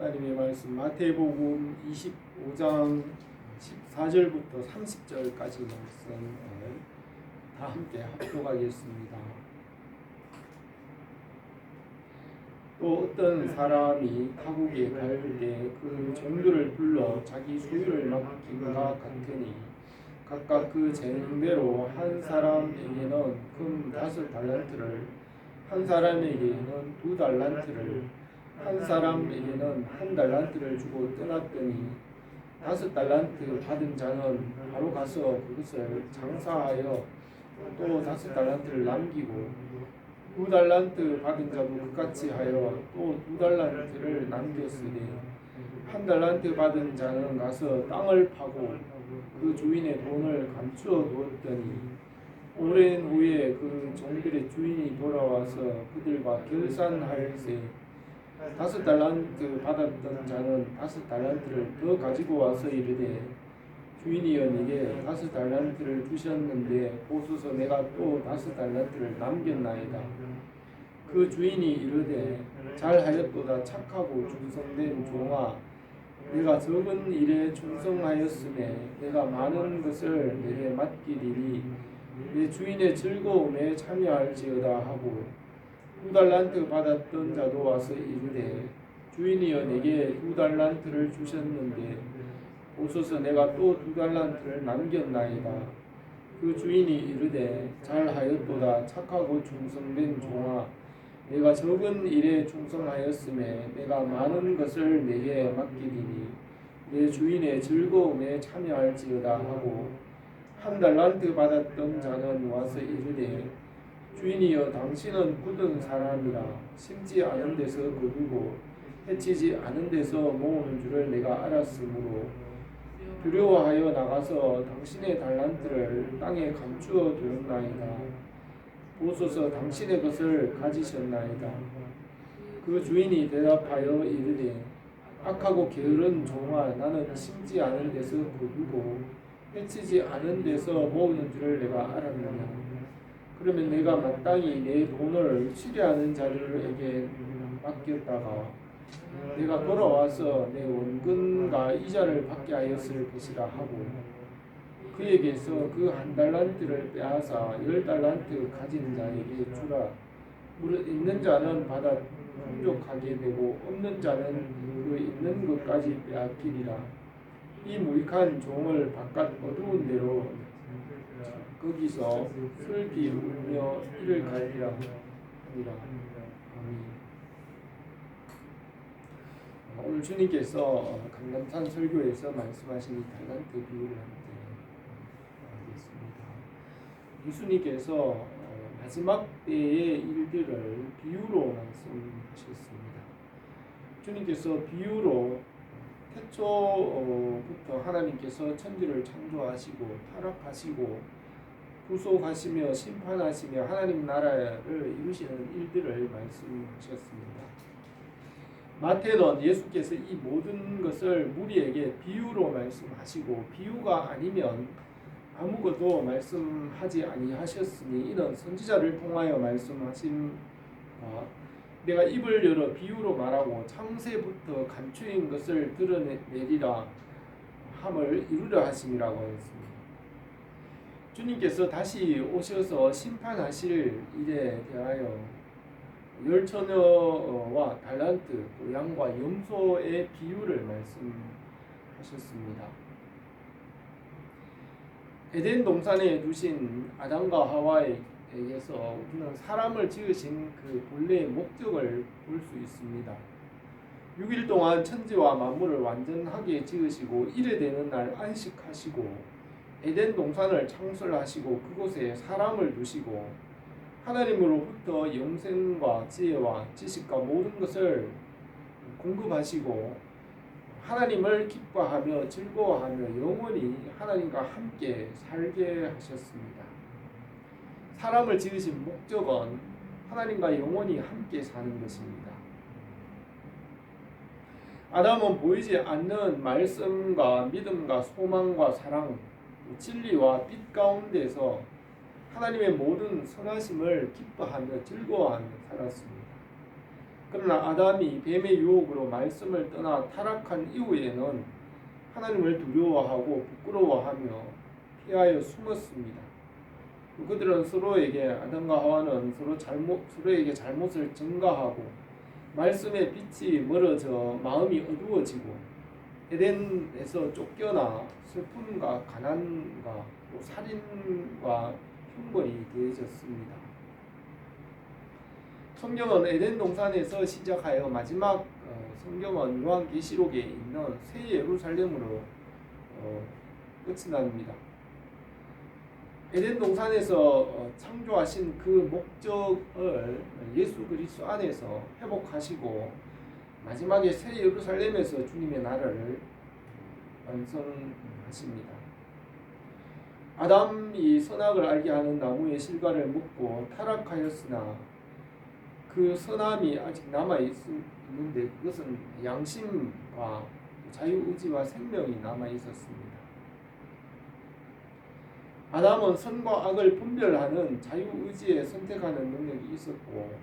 하나님의 말씀 마태복음 25장 14절부터 30절까지 말씀을 다 함께 합독하겠습니다. 또 어떤 사람이 타국에 갈 때 그 종들을 불러 자기 소유를 맡긴과 같으니 각각 그 재능대로 한 사람에게는 금 5달란트를, 한 사람에게는 2달란트를, 한 사람에게는 1달란트를 주고 떠났더니 5달란트 받은 자는 바로 가서 그것을 장사하여 또 5달란트를 남기고 2달란트 받은 자도 그같이 하여 또 2달란트를 남겼으니 1달란트 받은 자는 가서 땅을 파고 그 주인의 돈을 감추어 두었더니 오랜 후에 그 종들의 주인이 돌아와서 그들과 결산할세 5달란트 받았던 자는 5달란트를 더 가지고 와서 이르되 주인이여 내게 5달란트를 주셨는데 보소서 내가 또 5달란트를 남겼나이다. 그 주인이 이르되 잘하였도다 착하고 충성된 종아 내가 적은 일에 충성하였으매 내가 많은 것을 내게 맡기리니 내 주인의 즐거움에 참여할지어다 하고 2달란트 받았던 자도 와서 이르되 주인이여 내게 2달란트를 주셨는데 보소서 내가 또 2달란트를 남겼나이다. 그 주인이 이르되 잘하였도다 착하고 충성된 종아 내가 적은 일에 충성하였음에 내가 많은 것을 내게 맡기리니 내 주인의 즐거움에 참여할지어다 하고 1달란트 받았던 자는 와서 이르되 주인이여 당신은 굳은 사람이라 심지 않은 데서 거두고 해치지 않은 데서 모으는 줄을 내가 알았으므로 두려워하여 나가서 당신의 달란트를 땅에 감추어 두었나이다. 보소서 당신의 것을 가지셨나이다. 그 주인이 대답하여 이르되 악하고 게으른 종아 나는 심지 않은 데서 거두고 해치지 않은 데서 모으는 줄을 내가 알았느냐. 그러면 내가 마땅히 내 돈을 취리하는 자들에게 맡겼다가 내가 돌아와서 내 원금과 이자를 받게 하였을 것이라 하고 그에게서 그 1달란트를 빼앗아 10달란트 가진 자에게 주라. 무릇 있는 자는 받아 풍족하게 되고 없는 자는 그 있는 것까지 빼앗기리라. 이 무익한 종을 바깥 어두운 데로 거기서 슬피 울며 이를 갈리라 하니라. 오늘 주님께서 강남산 설교에서 말씀하신 이 달란트 비유를 함께 하겠습니다. 예수님께서 마지막 때의 일들을 비유로 말씀하셨습니다. 주님께서 비유로 태초부터 하나님께서 천지를 창조하시고 타락하시고 구속하시며 심판하시며 하나님 나라를 이루시는 일들을 말씀하셨습니다. 마태는 예수께서 이 모든 것을 무리에게 비유로 말씀하시고 비유가 아니면 아무것도 말씀하지 아니하셨으니 이는 선지자를 통하여 말씀하신 내가 입을 열어 비유로 말하고 창세부터 감추인 것을 드러내리라 함을 이루려 하심이라고 했습니다. 주님께서 다시 오셔서 심판하실 일에 대하여 열처녀와 달란트, 또 양과 염소의 비유를 말씀하셨습니다. 에덴 동산에 두신 아담과 하와에게서 우리는 사람을 지으신 그 본래의 목적을 볼 수 있습니다. 6일 동안 천지와 만물을 완전하게 지으시고 일에 되는 날 안식하시고 에덴 동산을 창설하시고 그곳에 사람을 두시고 하나님으로부터 영생과 지혜와 지식과 모든 것을 공급하시고 하나님을 기뻐하며 즐거워하며 영원히 하나님과 함께 살게 하셨습니다. 사람을 지으신 목적은 하나님과 영원히 함께 사는 것입니다. 아담은 보이지 않는 말씀과 믿음과 소망과 사랑, 진리와 빛 가운데서 하나님의 모든 선하심을 기뻐하며 즐거워하며 살았습니다. 그러나 아담이 뱀의 유혹으로 말씀을 떠나 타락한 이후에는 하나님을 두려워하고 부끄러워하며 피하여 숨었습니다. 그들은 아담과 하와는 서로에게 잘못을 증가하고 말씀의 빛이 멀어져 마음이 어두워지고 에덴에서 쫓겨나 슬픔과 가난과 또 살인과 형벌이 더해졌습니다. 성경은 에덴 동산에서 시작하여 마지막 성경은 요한계시록에 있는 새 예루살렘으로 끝이 납니다. 에덴 동산에서 창조하신 그 목적을 예수 그리스도 안에서 회복하시고 마지막에 새 예루살렘에서 주님의 나라를 완성하십니다. 아담이 선악을 알게 하는 나무의 실과를 먹고 타락하였으나 그 선함이 아직 남아 있는데 그것은 양심과 자유의지와 생명이 남아 있었습니다. 아담은 선과 악을 분별하는 자유의지에 선택하는 능력이 있었고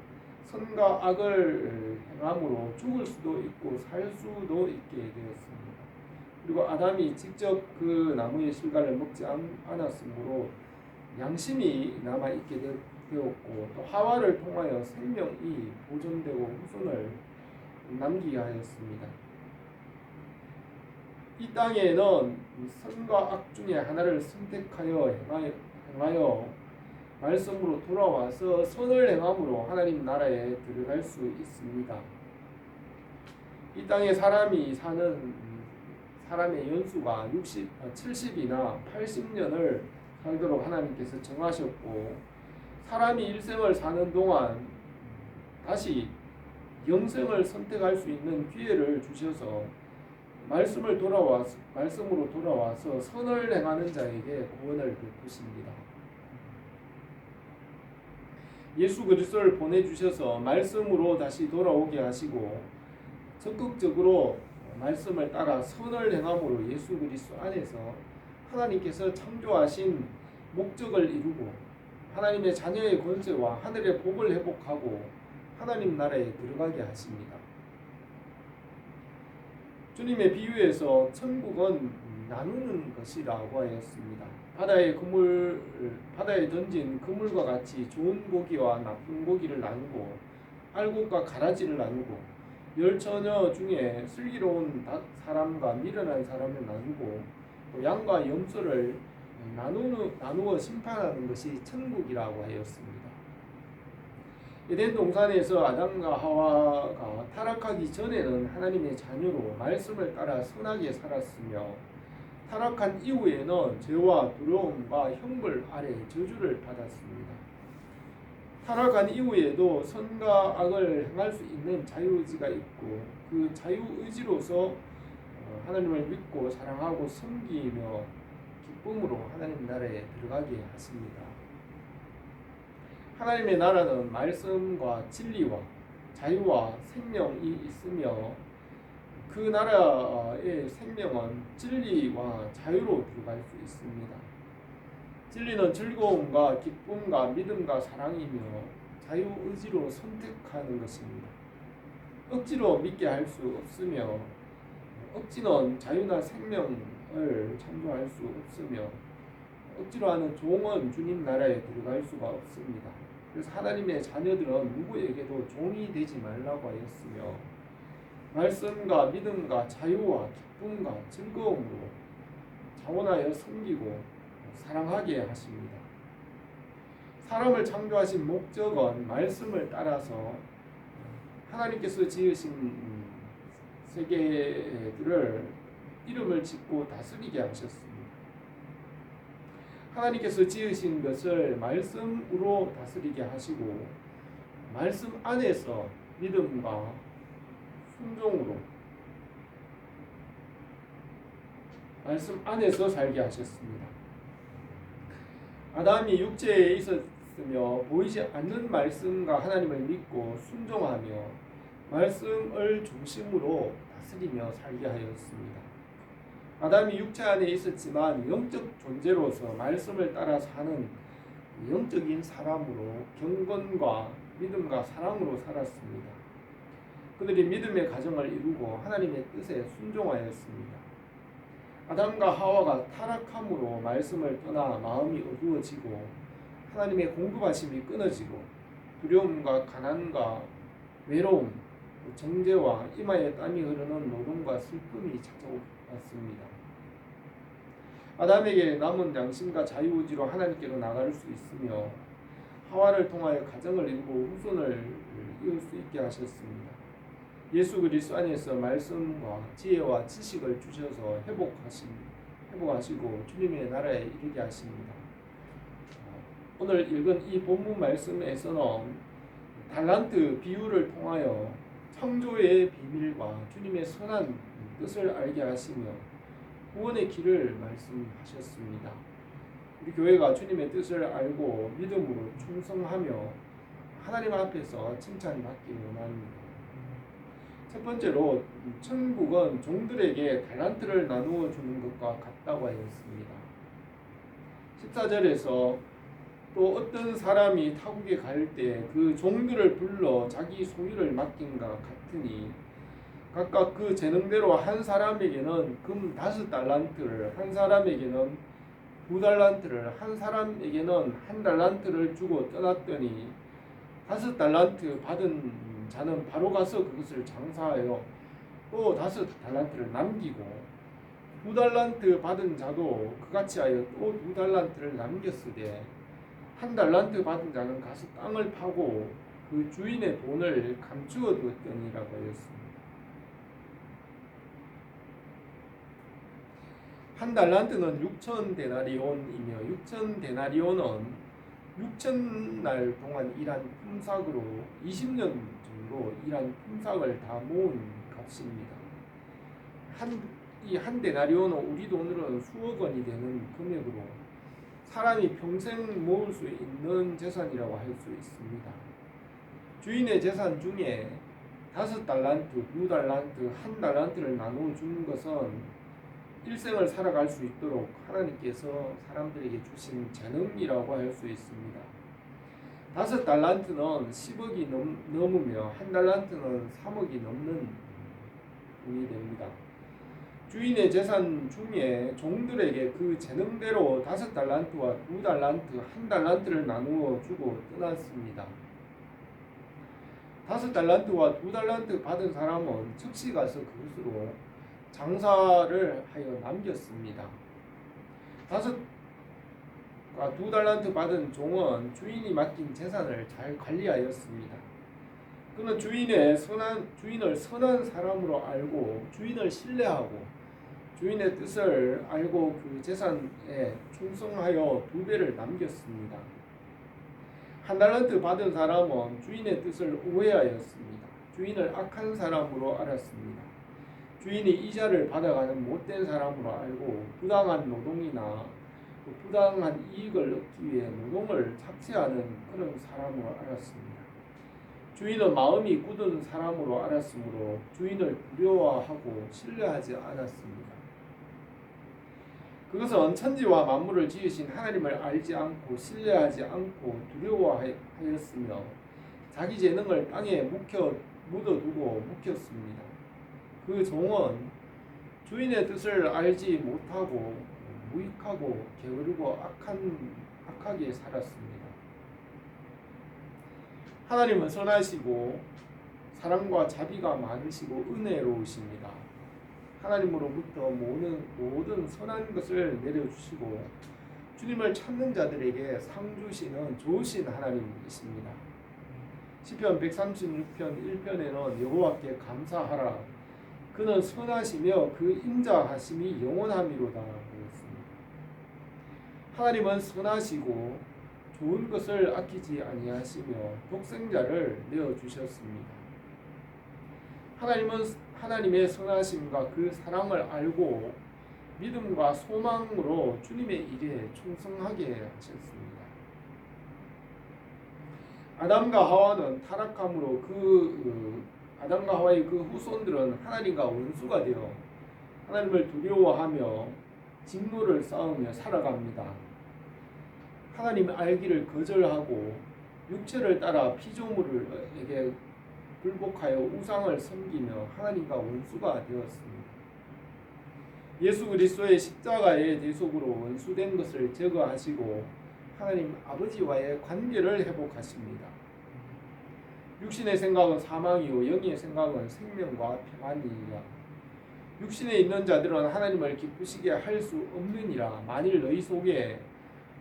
선과 악을 행함으로 죽을 수도 있고 살 수도 있게 되었습니다. 그리고 아담이 직접 그 나무의 실과를 먹지 않았으므로 양심이 남아있게 되었고 또 하와를 통하여 생명이 보존되고 후손을 남기게 하였습니다. 이 땅에는 선과 악 중에 하나를 선택하여 행하여 말씀으로 돌아와서 선을 행함으로 하나님 나라에 들어갈 수 있습니다. 이 땅에 사람의 연수가 70이나 80년을 살도록 하나님께서 정하셨고 사람이 일생을 사는 동안 다시 영생을 선택할 수 있는 기회를 주셔서 말씀으로 돌아와서 선을 행하는 자에게 구원을 베푸십니다. 예수 그리스도를 보내주셔서 말씀으로 다시 돌아오게 하시고 적극적으로 말씀을 따라 선을 행함으로 예수 그리스도 안에서 하나님께서 창조하신 목적을 이루고 하나님의 자녀의 권세와 하늘의 복을 회복하고 하나님 나라에 들어가게 하십니다. 주님의 비유에서 천국은 나누는 것이라고 하였습니다. 바다에 던진 그물과 같이 좋은 고기와 나쁜 고기를 나누고 알곡과 가라지를 나누고 열처녀 중에 슬기로운 사람과 미련한 사람을 나누고 또 양과 염소를 나누어 심판하는 것이 천국이라고 하였습니다. 에덴 동산에서 아담과 하와가 타락하기 전에는 하나님의 자녀로 말씀을 따라 선하게 살았으며 타락한 이후에는 죄와 두려움과 형벌 아래 저주를 받았습니다. 타락한 이후에도 선과 악을 행할 수 있는 자유의지가 있고 그 자유의지로서 하나님을 믿고 사랑하고 섬기며 기쁨으로 하나님 나라에 들어가게 하십니다. 하나님의 나라는 말씀과 진리와 자유와 생명이 있으며 그 나라의 생명은 진리와 자유로 들어갈 수 있습니다. 진리는 즐거움과 기쁨과 믿음과 사랑이며 자유의지로 선택하는 것입니다. 억지로 믿게 할 수 없으며 억지는 자유나 생명을 창조할 수 없으며 억지로 하는 종은 주님 나라에 들어갈 수가 없습니다. 그래서 하나님의 자녀들은 누구에게도 종이 되지 말라고 하였으며 말씀과 믿음과 자유와 기쁨과 즐거움으로 자원하여 섬기고 사랑하게 하십니다. 사람을 창조하신 목적은 말씀을 따라서 하나님께서 지으신 세계들을 이름을 짓고 다스리게 하셨습니다. 하나님께서 지으신 것을 말씀으로 다스리게 하시고 말씀 안에서 믿음과 순종으로 말씀 안에서 살게 하셨습니다. 아담이 육체에 있었으며 보이지 않는 말씀과 하나님을 믿고 순종하며 말씀을 중심으로 다스리며 살게 하였습니다. 아담이 육체 안에 있었지만 영적 존재로서 말씀을 따라 사는 영적인 사람으로 경건과 믿음과 사랑으로 살았습니다. 그들이 믿음의 가정을 이루고 하나님의 뜻에 순종하였습니다. 아담과 하와가 타락함으로 말씀을 떠나 마음이 어두워지고 하나님의 공급하심이 끊어지고 두려움과 가난과 외로움, 정죄와 이마에 땀이 흐르는 노동과 슬픔이 찾아왔습니다. 아담에게 남은 양심과 자유의지로 하나님께로 나갈 수 있으며 하와를 통하여 가정을 이루고 후손을 이을 수 있게 하셨습니다. 예수 그리스도 안에서 말씀과 지혜와 지식을 주셔서 회복하시고 주님의 나라에 이르게 하십니다. 오늘 읽은 이 본문 말씀에서는 달란트 비유를 통하여 창조의 비밀과 주님의 선한 뜻을 알게 하시며 구원의 길을 말씀하셨습니다. 우리 교회가 주님의 뜻을 알고 믿음으로 충성하며 하나님 앞에서 칭찬받기 원합니다. 첫 번째로 천국은 종들에게 달란트를 나누어 주는 것과 같다고 하였습니다. 14절에서 또 어떤 사람이 타국에 갈 때 그 종들을 불러 자기 소유를 맡긴과 같으니 각각 그 재능대로 한 사람에게는 금 5달란트를, 한 사람에게는 2달란트를, 한 사람에게는 1달란트를 주고 떠났더니 5달란트 받은 자는 바로 가서 그것을 장사하여 또 5달란트를 남기고 2달란트 받은 자도 그같이 하여 또 2달란트를 남겼으되 1달란트 받은 자는 가서 땅을 파고 그 주인의 돈을 감추어 두었더니라고 하였습니다. 1달란트는 6,000데나리온이며 6,000데나리온은 6,000날 동안 일한 품삯으로 20년 정도 일한 품삯을 다 모은 값입니다. 한 데나리온은 우리 돈으로는 수억 원이 되는 금액으로 사람이 평생 모을 수 있는 재산이라고 할 수 있습니다. 주인의 재산 중에 5달란트, 2달란트, 1달란트를 나누어 주는 것은 일생을 살아갈 수 있도록 하나님께서 사람들에게 주신 재능이라고 할 수 있습니다. 5달란트는 10억이 넘으며 1달란트는 3억이 넘는 돈이 됩니다. 주인의 재산 중에 종들에게 그 재능대로 5달란트와 2달란트, 1달란트를 나누어 주고 떠났습니다. 5달란트와 2달란트 받은 사람은 즉시 가서 그것으로 장사를 하여 남겼습니다. 5과 2달란트 받은 종은 주인이 맡긴 재산을 잘 관리하였습니다. 그는 주인을 선한 사람으로 알고 주인을 신뢰하고 주인의 뜻을 알고 그 재산에 충성하여 2배를 남겼습니다. 1달란트 받은 사람은 주인의 뜻을 오해하였습니다. 주인을 악한 사람으로 알았습니다. 주인이 이자를 받아가는 못된 사람으로 알고 부당한 노동이나 부당한 이익을 얻기 위해 노동을 착취하는 그런 사람으로 알았습니다. 주인은 마음이 굳은 사람으로 알았으므로 주인을 두려워하고 신뢰하지 않았습니다. 그것은 천지와 만물을 지으신 하나님을 알지 않고 신뢰하지 않고 두려워하였으며 자기 재능을 땅에 묻어두고 묵혔습니다. 그 종은 주인의 뜻을 알지 못하고 무익하고 게으르고 악하게 살았습니다. 하나님은 선하시고 사랑과 자비가 많으시고 은혜로우십니다. 하나님으로부터 모든 선한 것을 내려주시고 주님을 찾는 자들에게 상 주시는 좋으신 하나님이십니다. 시편 136편 1편에는 여호와께 감사하라. 그는 선하시며 그 인자하심이 영원함이로다 하였습니다. 하나님은 선하시고 좋은 것을 아끼지 아니하시며 독생자를 내어주셨습니다. 하나님의 선하심과 그 사랑을 알고 믿음과 소망으로 주님의 일에 충성하게 하셨습니다. 아담과 하와는 타락함으로 아담과 하와의 그 후손들은 하나님과 원수가 되어 하나님을 두려워하며 직노를 쌓으며 살아갑니다. 하나님 알기를 거절하고 육체를 따라 피조물에게 불복하여 우상을 섬기며 하나님과 원수가 되었습니다. 예수 그리스도의 십자가의 대속으로 원수된 것을 제거하시고 하나님 아버지와의 관계를 회복하십니다. 육신의 생각은 사망이요 영의 생각은 생명과 평안이니라. 육신에 있는 자들은 하나님을 기쁘시게 할 수 없느니라. 만일 너희 속에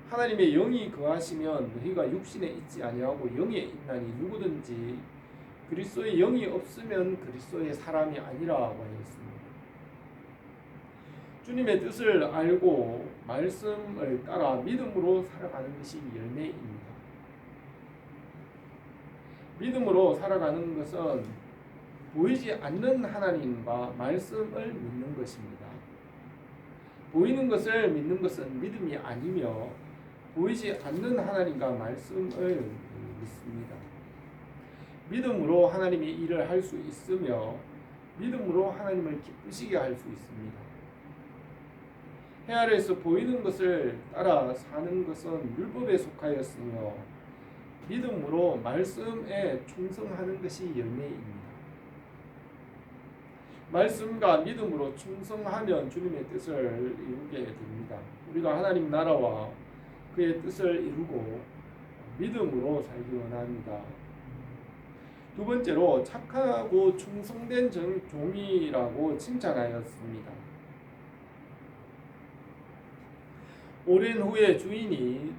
하나님의 영이 거하시면 너희가 육신에 있지 아니하고 영에 있나니 누구든지 그리스도의 영이 없으면 그리스도의 사람이 아니라고 하였습니다. 주님의 뜻을 알고 말씀을 따라 믿음으로 살아가는 것이 열매입니다. 믿음으로 살아가는 것은 보이지 않는 하나님과 말씀을 믿는 것입니다. 보이는 것을 믿는 것은 믿음이 아니며 보이지 않는 하나님과 말씀을 믿습니다. 믿음으로 하나님의 일을 할 수 있으며 믿음으로 하나님을 기쁘시게 할 수 있습니다. 해 아래에서 보이는 것을 따라 사는 것은 율법에 속하였으며 믿음으로 말씀에 충성하는 것이 열매입니다. 말씀과 믿음으로 충성하면 주님의 뜻을 이루게 됩니다. 우리가 하나님 나라와 그의 뜻을 이루고 믿음으로 살기 원합니다. 두 번째로 착하고 충성된 종이라고 칭찬하였습니다. 오랜 후에 주인이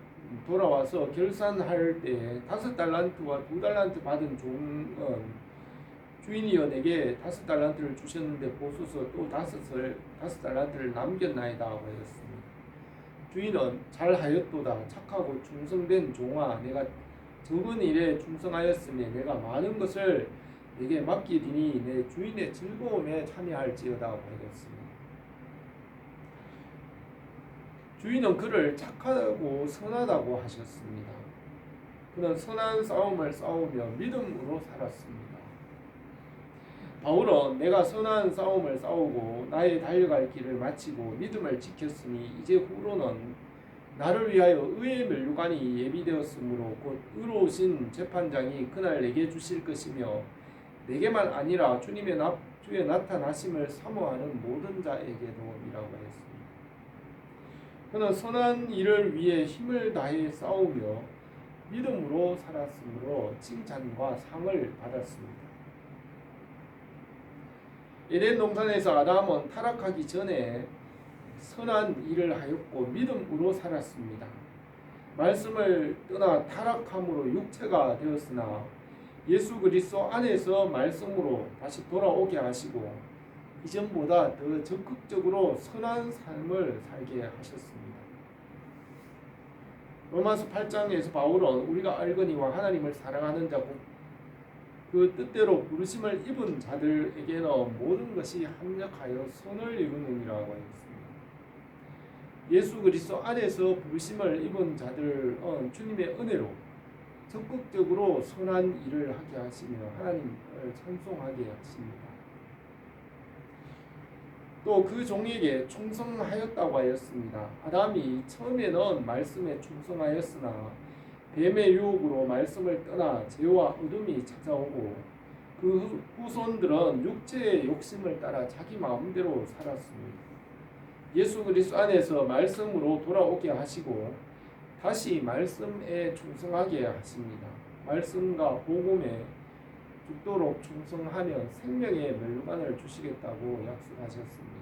돌아와서 결산할 때 5달란트와 2달란트 받은 종은 주인이여 내게 5달란트를 주셨는데 보소서 또 5달란트를 남겼나이다 하였습니다. 주인은 잘하였도다 착하고 충성된 종아 내가 적은 일에 충성하였으니 내가 많은 것을 내게 맡기리니 내 주인의 즐거움에 참여할지어다 하였습니다. 주인은 그를 착하고 선하다고 하셨습니다. 그는 선한 싸움을 싸우며 믿음으로 살았습니다. 바울은 내가 선한 싸움을 싸우고 나의 달려갈 길을 마치고 믿음을 지켰으니 이제 후로는 나를 위하여 의의 면류관이 예비되었으므로 곧 의로우신 재판장이 그날 내게 주실 것이며 내게만 아니라 주의 나타나심을 사모하는 모든 자에게도이라고 했습니다. 그는 선한 일을 위해 힘을 다해 싸우며 믿음으로 살았으므로 칭찬과 상을 받았습니다. 에덴 동산에서 아담은 타락하기 전에 선한 일을 하였고 믿음으로 살았습니다. 말씀을 떠나 타락함으로 육체가 되었으나 예수 그리스도 안에서 말씀으로 다시 돌아오게 하시고 이전보다 더 적극적으로 선한 삶을 살게 하셨습니다. 로마서 8장에서 바울은 우리가 알거니와 하나님을 사랑하는 자고 그 뜻대로 부르심을 입은 자들에게는 모든 것이 합력하여 선을 이루느니라고 했습니다. 예수 그리스도 안에서 부르심을 입은 자들은 주님의 은혜로 적극적으로 선한 일을 하게 하시며 하나님을 찬송하게 하십니다. 또 그 종에게 충성하였다고 하였습니다. 아담이 처음에는 말씀에 충성하였으나 뱀의 유혹으로 말씀을 떠나 죄와 어둠이 찾아오고 그 후손들은 육체의 욕심을 따라 자기 마음대로 살았습니다. 예수 그리스도 안에서 말씀으로 돌아오게 하시고 다시 말씀에 충성하게 하십니다. 말씀과 복음에 죽도록 충성하면 생명의 멸관을 주시겠다고 약속하셨습니다.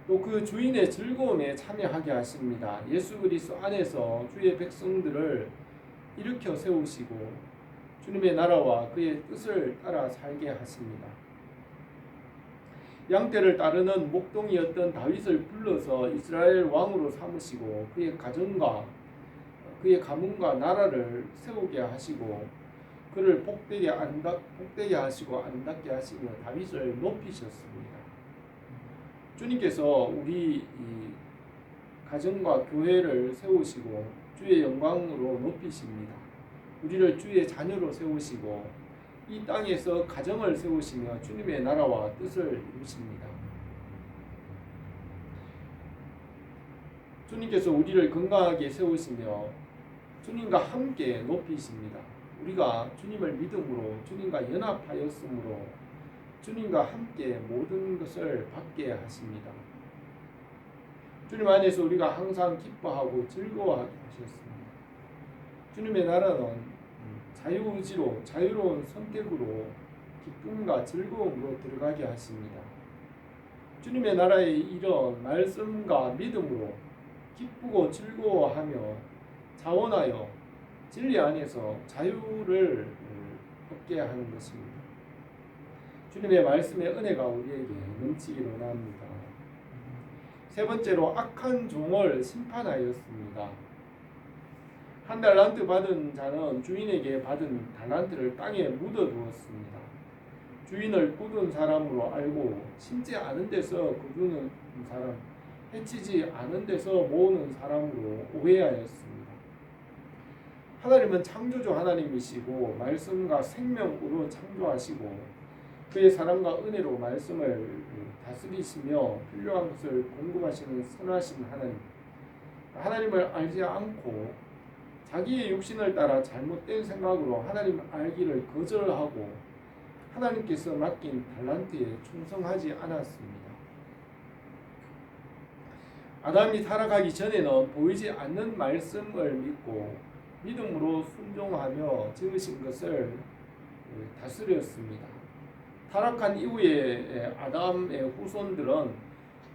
또 그 주인의 즐거움에 참여하게 하십니다. 예수 그리스도 안에서 주의 백성들을 일으켜 세우시고 주님의 나라와 그의 뜻을 따라 살게 하십니다. 양떼를 따르는 목동이었던 다윗을 불러서 이스라엘 왕으로 삼으시고 그의 가문과 나라를 세우게 하시고 그를 복되게 하시고 아름답게 하시며 다윗을 높이셨습니다. 주님께서 우리 가정과 교회를 세우시고 주의 영광으로 높이십니다. 우리를 주의 자녀로 세우시고 이 땅에서 가정을 세우시며 주님의 나라와 뜻을 이루십니다. 주님께서 우리를 건강하게 세우시며 주님과 함께 높이십니다. 우리가 주님을 믿음으로 주님과 연합하였으므로 주님과 함께 모든 것을 받게 하십니다. 주님 안에서 우리가 항상 기뻐하고 즐거워하게 하셨습니다. 주님의 나라는 자유의지로 자유로운 선택으로 기쁨과 즐거움으로 들어가게 하십니다. 주님의 나라의 이런 말씀과 믿음으로 기쁘고 즐거워하며 자원하여 진리 안에서 자유를 얻게 하는 것입니다. 주님의 말씀의 은혜가 우리에게 넘치기를 원합니다. 세 번째로 악한 종을 심판하였습니다. 한 달란트 받은 자는 주인에게 받은 달란트를 땅에 묻어두었습니다. 주인을 꾸둔 사람으로 알고 심지 않은 데서 거두는 사람, 해치지 않은 데서 모으는 사람으로 오해하였습니다. 하나님은 창조주 하나님이시고 말씀과 생명으로 창조하시고 그의 사랑과 은혜로 말씀을 다스리시며 필요한 것을 공급하시는 선하신 하나님. 하나님을 알지 않고 자기의 육신을 따라 잘못된 생각으로 하나님 알기를 거절하고 하나님께서 맡긴 달란트에 충성하지 않았습니다. 아담이 타락하기 전에는 보이지 않는 말씀을 믿고 믿음으로 순종하며 지으신 것을 다스렸습니다. 타락한 이후에 아담의 후손들은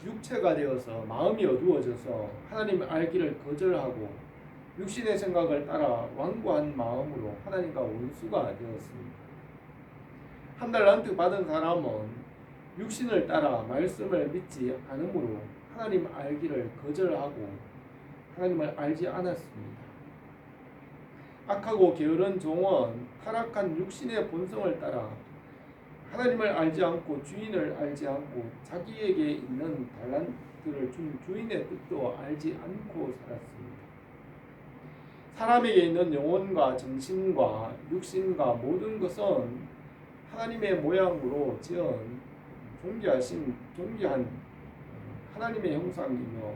육체가 되어서 마음이 어두워져서 하나님을 알기를 거절하고 육신의 생각을 따라 완고한 마음으로 하나님과 원수가 되었습니다. 한 달란트 받은 사람은 육신을 따라 말씀을 믿지 않으므로 하나님 알기를 거절하고 하나님을 알지 않았습니다. 악하고 게으른 종은 타락한 육신의 본성을 따라 하나님을 알지 않고 주인을 알지 않고 자기에게 있는 달란트를 준 주인의 뜻도 알지 않고 살았습니다. 사람에게 있는 영혼과 정신과 육신과 모든 것은 하나님의 모양으로 지은 존귀한 하나님의 형상이며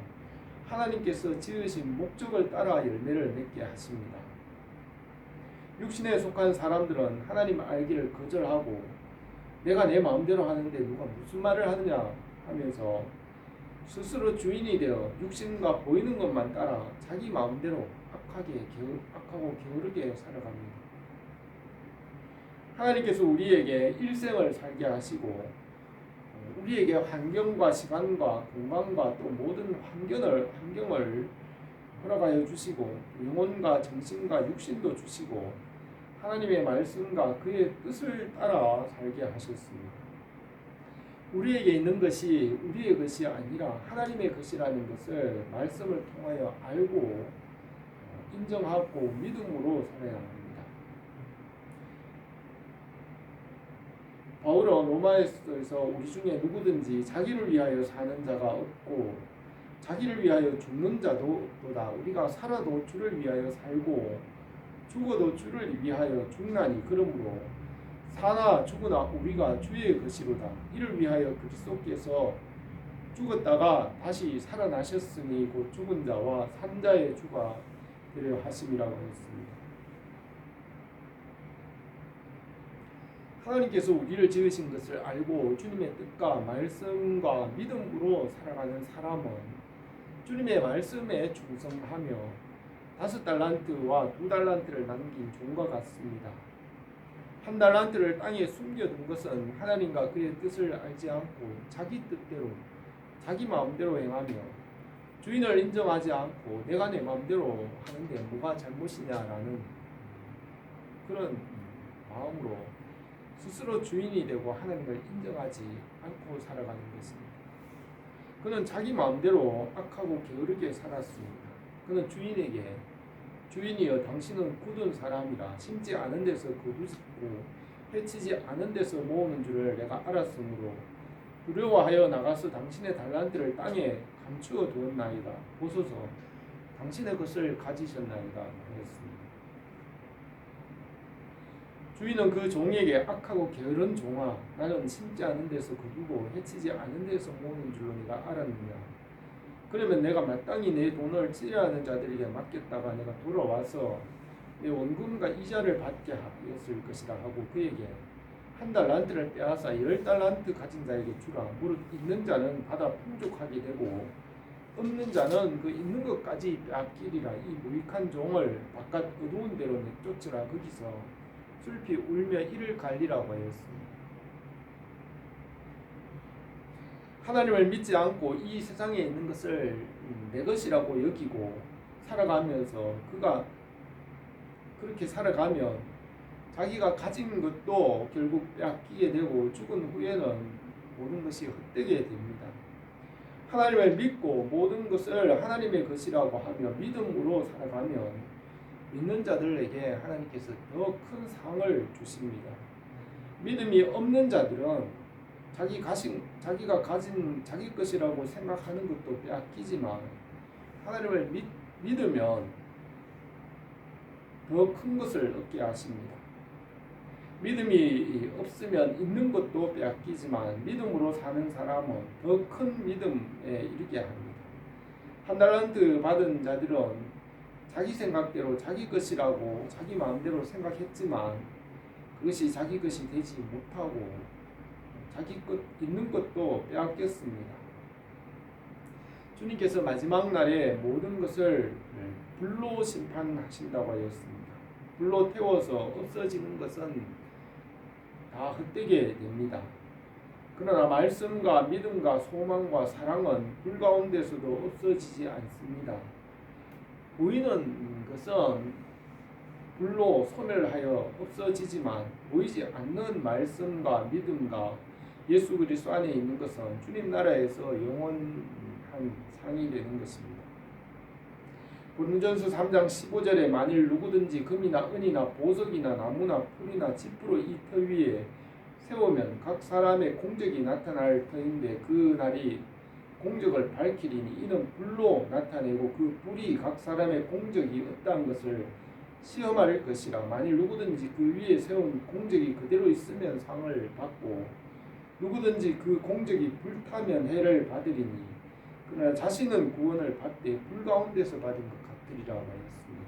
하나님께서 지으신 목적을 따라 열매를 맺게 하십니다. 육신에 속한 사람들은 하나님 알기를 거절하고 내가 내 마음대로 하는데 누가 무슨 말을 하느냐 하면서 스스로 주인이 되어 육신과 보이는 것만 따라 자기 마음대로 악하고 게으르게 살아갑니다. 하나님께서 우리에게 일생을 살게 하시고 우리에게 환경과 시간과 공간과 또 모든 환경을 허락하여 주시고 영혼과 정신과 육신도 주시고 하나님의 말씀과 그의 뜻을 따라 살게 하셨습니다. 우리에게 있는 것이 우리의 것이 아니라 하나님의 것이라는 것을 말씀을 통하여 알고 인정하고 믿음으로 살아야 합니다. 바울은 로마에서 우리 중에 누구든지 자기를 위하여 사는 자가 없고 자기를 위하여 죽는 자도 없도다. 우리가 살아도 주를 위하여 살고 죽어도 주를 위하여 죽나니 그러므로 사나 죽으나 우리가 주의 것이로다. 이를 위하여 그리스도께서 죽었다가 다시 살아나셨으니 곧 죽은 자와 산 자의 주가 되려 하심이라고 했습니다. 하나님께서 우리를 지으신 것을 알고 주님의 뜻과 말씀과 믿음으로 살아가는 사람은 주님의 말씀에 충성하며 5달란트와 2달란트를 남긴 종과 같습니다. 1달란트를 땅에 숨겨둔 것은 하나님과 그의 뜻을 알지 않고 자기 뜻대로 자기 마음대로 행하며 주인을 인정하지 않고 내가 내 마음대로 하는데 뭐가 잘못이냐라는 그런 마음으로 스스로 주인이 되고 하나님을 인정하지 않고 살아가는 것입니다. 그는 자기 마음대로 악하고 게으르게 살았습니다. 그는 주인에게 주인이여 당신은 굳은 사람이라 심지 않은 데서 거두고 해치지 않은 데서 모으는 줄을 내가 알았으므로 두려워하여 나가서 당신의 달란트를 땅에 감추어 두었나이다. 보소서 당신의 것을 가지셨나이다 하였습니다. 주인은 그 종에게 악하고 게으른 종아 나는 심지 않은 데서 거두고 해치지 않은 데서 모으는 줄로 네가 알았느냐. 그러면 내가 마땅히 내 돈을 찌려하는 자들에게 맡겼다가 내가 돌아와서 내 원금과 이자를 받게 하였을 것이라 하고 그에게 한 달란트를 빼앗아 10달란트 가진 자에게 주라. 무릇 있는 자는 받아 풍족하게 되고 없는 자는 그 있는 것까지 빼앗기리라. 이 무익한 종을 바깥 어두운 데로 내쫓으라. 거기서 슬피 울며 이를 갈리라고 하였습니다. 하나님을 믿지 않고 이 세상에 있는 것을 내 것이라고 여기고 살아가면서 그가 그렇게 살아가면 자기가 가진 것도 결국 빼앗기게 되고 죽은 후에는 모든 것이 헛되게 됩니다. 하나님을 믿고 모든 것을 하나님의 것이라고 하며 믿음으로 살아가면 믿는 자들에게 하나님께서 더 큰 상을 주십니다. 믿음이 없는 자들은 자기가 가진 자기 것이라고 생각하는 것도 빼앗기지만 하나님을 믿으면 더 큰 것을 얻게 하십니다. 믿음이 없으면 있는 것도 빼앗기지만 믿음으로 사는 사람은 더 큰 믿음에 이르게 합니다. 한 달란트 받은 자들은 자기 생각대로 자기 것이라고 자기 마음대로 생각했지만 그것이 자기 것이 되지 못하고 자기 것 있는 것도 빼앗겼습니다. 주님께서 마지막 날에 모든 것을 불로 심판하신다고 하였습니다. 불로 태워서 없어지는 것은 다 헛되게 됩니다. 그러나 말씀과 믿음과 소망과 사랑은 불 가운데서도 없어지지 않습니다. 보이는 것은 불로 소멸하여 없어지지만 보이지 않는 말씀과 믿음과 예수 그리스도 안에 있는 것은 주님 나라에서 영원한 상이 되는 것입니다. 고린도전서 3장 15절에 만일 누구든지 금이나 은이나 보석이나 나무나 풀이나 지푸로 이 터 위에 세우면 각 사람의 공적이 나타날 터인데 그 날이 공적을 밝히리니 이는 불로 나타내고 그 불이 각 사람의 공적이 어떠한 것을 시험할 것이라. 만일 누구든지 그 위에 세운 공적이 그대로 있으면 상을 받고 누구든지 그 공적이 불타면 해를 받으리니 그러나 자신은 구원을 받되 불 가운데서 받은 것 같으리라고 하였습니다.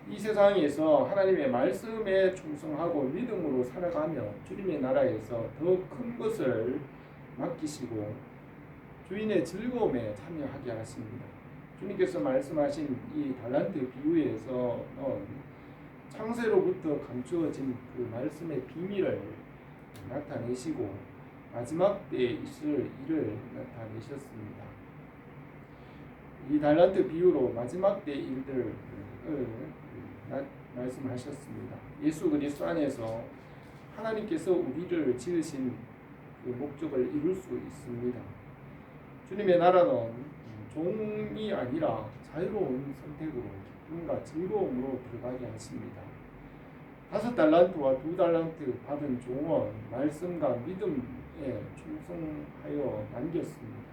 이 세상에서 하나님의 말씀에 충성하고 믿음으로 살아가며 주님의 나라에서 더 큰 것을 맡기시고 주인의 즐거움에 참여하게 하십니다. 주님께서 말씀하신 이 달란트 비유에서는 창세로부터 감추어진 그 말씀의 비밀을 나타내시고 마지막 때에 있을 일을 나타내셨습니다. 이 달란트 비유로 마지막 때 일들을 말씀하셨습니다. 예수 그리스도 안에서 하나님께서 우리를 지으신 그 목적을 이룰 수 있습니다. 주님의 나라는 종이 아니라 자유로운 선택으로 기쁨과 즐거움으로 들어가게 하십니다. 5달란트와 2달란트 받은 종은 말씀과 믿음에 충성하여 남겼습니다.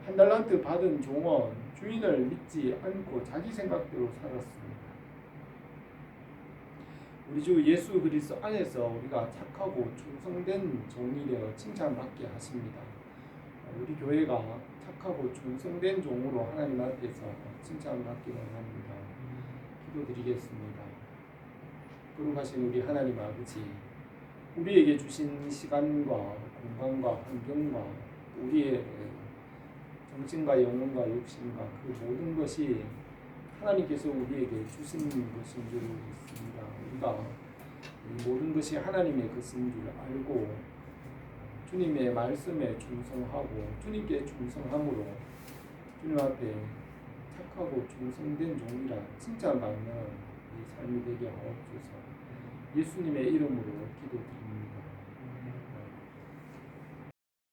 1달란트 받은 종은 주인을 믿지 않고 자기 생각대로 살았습니다. 우리 주 예수 그리스도 안에서 우리가 착하고 충성된 종이 되어 칭찬받게 하십니다. 우리 교회가 착하고 충성된 종으로 하나님 앞에서 칭찬받기를 합니다. 기도드리겠습니다. 거룩하신 우리 하나님 아버지, 우리에게 주신 시간과 공간과 환경과 우리의 정신과 영혼과 육신과 그 모든 것이 하나님께서 우리에게 주신 것인 줄 믿습니다. 우리가 이 모든 것이 하나님의 것인 줄 알고 주님의 말씀에 충성하고 주님께 충성함으로 주님 앞에 착하고 충성된 종이라 칭찬받는 이 삶이 되게 하옵소서. 예수님의 이름으로 기도드립니다.